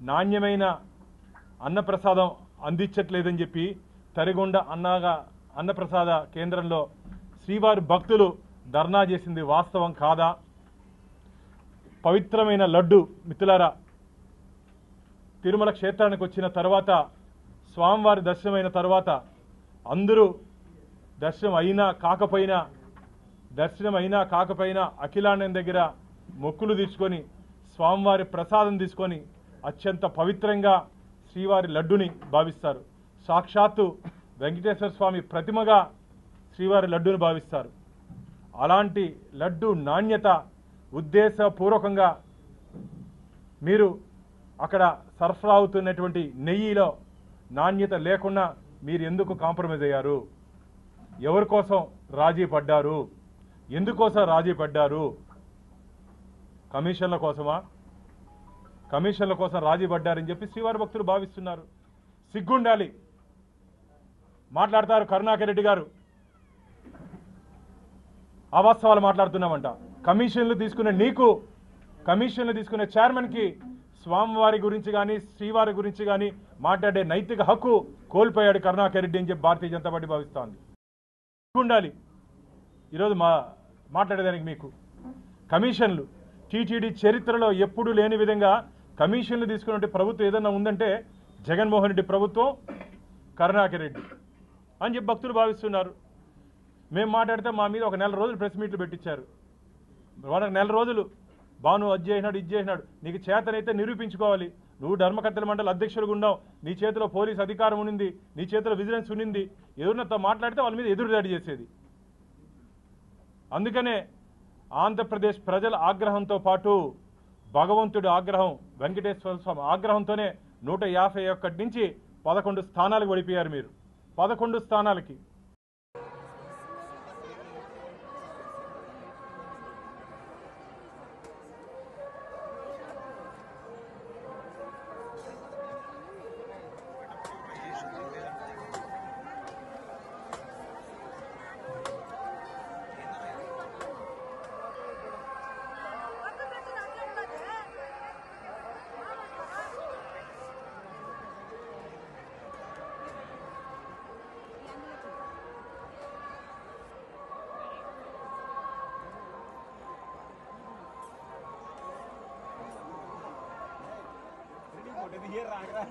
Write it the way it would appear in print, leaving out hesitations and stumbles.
నాణ్యమైన అన్నప్రసాదం అందించట్లేదని చెప్పి తరిగొండ అన్నప్రసాద కేంద్రంలో శ్రీవారి భక్తులు ధర్నా చేసింది వాస్తవం కాదా? పవిత్రమైన లడ్డు మిత్రులారా, తిరుమల క్షేత్రానికి వచ్చిన తర్వాత స్వామివారి దర్శనమైన తర్వాత అందరూ దర్శనం అయినా కాకపోయినా అఖిలాండం దగ్గర మొక్కులు తీసుకొని స్వామివారి ప్రసాదం తీసుకొని అత్యంత పవిత్రంగా శ్రీవారి లడ్డుని భావిస్తారు. సాక్షాత్తు వెంకటేశ్వర స్వామి ప్రతిమగా శ్రీవారి లడ్డుని భావిస్తారు. అలాంటి లడ్డు నాణ్యత ఉద్దేశపూర్వకంగా మీరు అక్కడ సరఫరా అవుతున్నటువంటి నెయ్యిలో నాణ్యత లేకుండా మీరు ఎందుకు కాంప్రమైజ్ అయ్యారు? ఎవరి కోసం రాజీ పడ్డారు? ఎందుకోసం రాజీ పడ్డారు? కమిషన్ల కోసమా? కమిషన్ల కోసం రాజీ పడ్డారని చెప్పి శ్రీవారి భక్తులు భావిస్తున్నారు. సిగ్గుండాలి. మాట్లాడతారు కరుణాకర్ రెడ్డి గారు, అవాస్తవాలు మాట్లాడుతున్నామంట. కమిషన్లు తీసుకునే చైర్మన్కి స్వామివారి గురించి కానీ శ్రీవారి గురించి కానీ మాట్లాడే నైతిక హక్కు కోల్పోయాడు కరుణాకర్ రెడ్డి అని చెప్పి భారతీయ జనతా పార్టీ భావిస్తోంది. ఉండాలి ఈరోజు మాట్లాడేదానికి. మీకు కమిషన్లు టీటీడీ చరిత్రలో ఎప్పుడూ లేని విధంగా కమిషన్లు తీసుకునే ప్రభుత్వం ఏదన్నా ఉందంటే జగన్మోహన్ రెడ్డి ప్రభుత్వం, కరుణాకర్ రెడ్డి అని చెప్పి భక్తులు భావిస్తున్నారు. మేము మాట్లాడితే మా మీద ఒక నెల రోజులు ప్రెస్ మీట్లు పెట్టించారు. వాళ్ళకి నెల రోజులు బాను అది చేసినాడు ఇది చేసినాడు. నీకు చేతనైతే నిరూపించుకోవాలి. నువ్వు ధర్మకర్తల మండలి అధ్యక్షులుగా ఉన్నావు, నీ చేతిలో పోలీస్ అధికారం ఉన్నింది, నీ చేతిలో విజిలెన్స్ ఉన్నింది. ఎవరినతో మాట్లాడితే వాళ్ళ మీద ఎదురుదాడి చేసేది. అందుకనే ఆంధ్రప్రదేశ్ ప్రజల ఆగ్రహంతో పాటు భగవంతుడి ఆగ్రహం, వెంకటేశ్వర స్వామి ఆగ్రహంతోనే 151 నుంచి 11 స్థానాలకు పడిపోయారు మీరు. 11 స్థానాలకి. ये राग रहा है